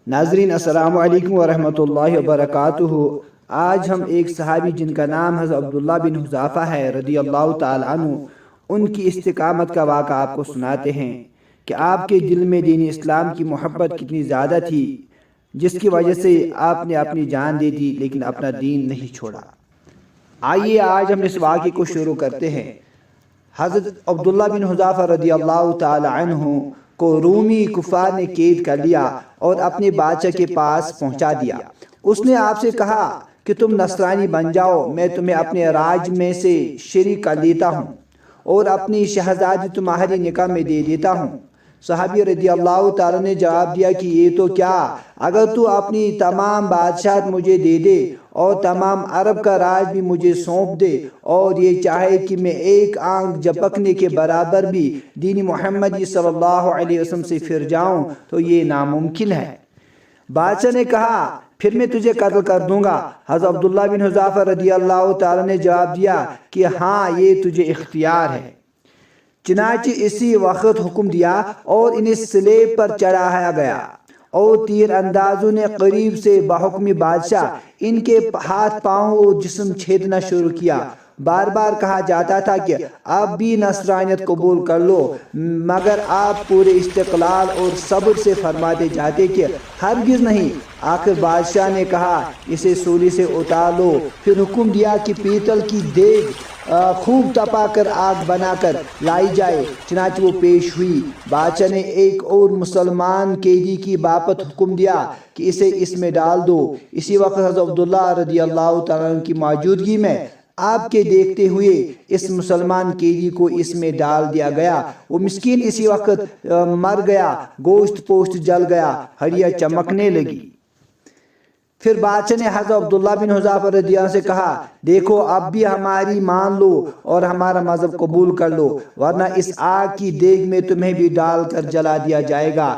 नाज़रीन अस्सलामु अलैकुम वरहमतुल्लाहि वबरकातुहू। आज हम एक सहाबी जिनका नाम हज़रत अब्दुल्लाह बिन हुज़ाफ़ा है रदियल्लाहु ताला अन्हु, उनकी इस्तिकामत का वाक़ा आपको सुनाते हैं कि आपके दिल में दीन इस्लाम की मोहब्बत कितनी ज़्यादा थी, जिसकी वजह से आपने अपनी जान दे दी लेकिन अपना दीन नहीं छोड़ा। आइए आज हम इस वाक़े को शुरू करते हैं। हज़रत अब्दुल्लाह बिन हुज़ाफ़ा रदियल्लाहु ताला अन्हु को रूमी कुफ़ार ने कैद कर लिया और अपने बादशाह के पास पहुंचा दिया। उसने आपसे कहा कि तुम नसरानी बन जाओ, मैं तुम्हें अपने राज में से शरीक कर लेता हूँ और अपनी शहज़ादी तुम्हारी निकाह में दे देता हूँ। सहाबी रदियल्लाहु ताला ने जवाब दिया कि ये तो क्या, अगर तू अपनी तमाम बादशाहत मुझे दे दे और तमाम अरब का राज भी मुझे सौंप दे और ये चाहे कि मैं एक आंख झपकने के बराबर भी दीन मोहम्मदी सल्लल्लाहु अलैहि वसल्लम से फिर जाऊं तो ये नामुमकिन है। बादशाह ने कहा फिर मैं तुझे कत्ल कर दूंगा। हज़रत अब्दुल्लाह बिन हुज़ाफ़ा रदियल्लाहु ताला ने जवाब दिया कि हाँ, ये तुझे इख्तियार है। चुनांचे इसी वक्त हुक्म दिया और इन्हें स्लेब पर चढ़ाया गया और तीर अंदाजों ने करीब से बहुक्म बादशाह इनके हाथ पांव और जिस्म छेदना शुरू किया। बार बार कहा जाता था कि आप भी नसरानियत कबूल कर लो, मगर आप पूरे इस्तिक़लाल और सब्र से फरमाते जाते कि हरगिज़ नहीं। आखिर बादशाह ने कहा इसे सूली से उतार लो। फिर हुक्म दिया कि पीतल की देग खूब तपाकर आग बनाकर लाई जाए। चुनांचे वो पेश हुई। बादशाह ने एक और मुसलमान कैदी की बाबत हुक्म दिया कि इसे इसमें डाल दो। इसी वक्त हज़रत अब्दुल्लाह रदियल्लाहु ताला अन्हु की मौजूदगी में आपके देखते हुए इस मुसलमान कैदी को इसमें डाल दिया गया। वो मिस्कीन इसी वक्त मर गया, गोश्त पोश्त जल गया, हड्डियां चमकने लगी। फिर बादशाह ने हज़रत अब्दुल्लाह बिन हुज़ाफ़ा रदियल्लाहु से कहा, देखो अब भी हमारी मान लो और हमारा मज़हब कबूल कर लो, वरना इस आग की देग में तुम्हें भी डाल कर जला दिया जाएगा।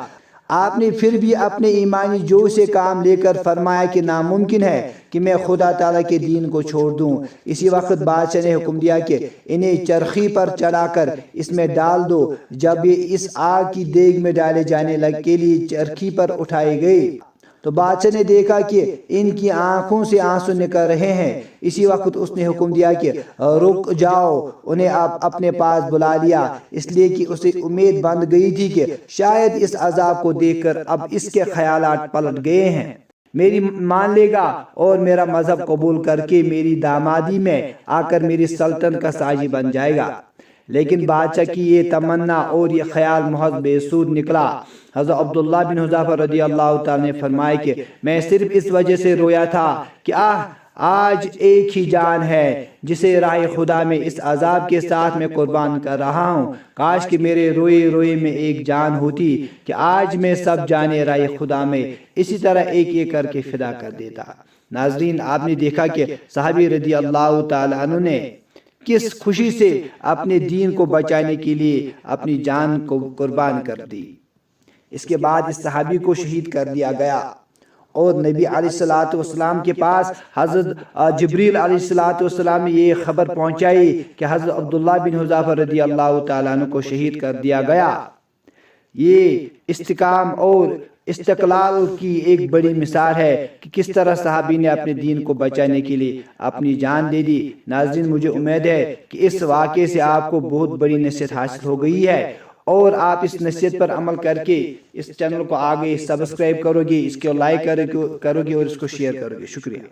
आपने फिर भी अपने ईमानी जोश से काम लेकर फरमाया कि नामुमकिन है कि मैं खुदा ताला के दीन को छोड़ दूं। इसी वक्त बादशाह ने हुक्म दिया कि इन्हें चरखी पर चढ़ाकर इसमें डाल दो। जब ये इस आग की देग में डाले जाने लग के लिए चरखी पर उठाए गए तो बादशाह ने देखा कि इनकी आंखों से आंसू निकल रहे हैं। इसी वक्त उसने हुक्म दिया कि रुक जाओ। उन्हें आप अपने पास बुला लिया, इसलिए कि उसे उम्मीद बंध गई थी कि शायद इस अजाब को देखकर अब इसके ख्यालात पलट गए हैं, मेरी मान लेगा और मेरा मजहब कबूल करके मेरी दामादी में आकर मेरी सल्तनत का साजी बन जाएगा। लेकिन बादशाह की ये तमन्ना और ये ख्याल महज बेसूद निकला। हज़रत अब्दुल्लाह बिन हुज़ाफ़ा रदियल्लाहु ताला ने फरमाया कि मैं सिर्फ इस वजह से रोया था कि आज एक ही जान है जिसे राह खुदा में इस अजाब के साथ मैं कुर्बान कर रहा हूँ। काश कि मेरे रोए रोए में एक जान होती कि आज मैं सब जाने राह खुदा में इसी तरह एक एक करके फिदा कर देता। नाज़रीन, आपने देखा कि सहाबी रदियल्लाहु ताला अन्हु ने किस खुशी से अपने दीन को बचाने के लिए अपनी जान को कुर्बान कर दी। इसके बाद इस सहाबी को शहीद कर दिया गया और नबी अलैहिस्सलातु वस्सलाम के पास हज़रत जिब्रील अलैहिस्सलातु वस्सलाम ने ये खबर पहुंचाई कि हज़रत अब्दुल्लाह बिन हुज़ाफ़ा रदियल्लाहु ताला अन्हु को शहीद कर दिया गया। ये इस्तिकाम और इस्तिक़लाल की एक बड़ी मिसाल है कि किस तरह सहाबी ने अपने दीन को बचाने के लिए अपनी जान दे दी। नाज़रीन, मुझे उम्मीद है कि इस वाक़े से आपको बहुत बड़ी नसीहत हासिल हो गई है और आप इस नसीहत पर अमल करके इस चैनल को आगे सब्सक्राइब करोगे, इसको लाइक करोगे और इसको शेयर करोगे। शुक्रिया।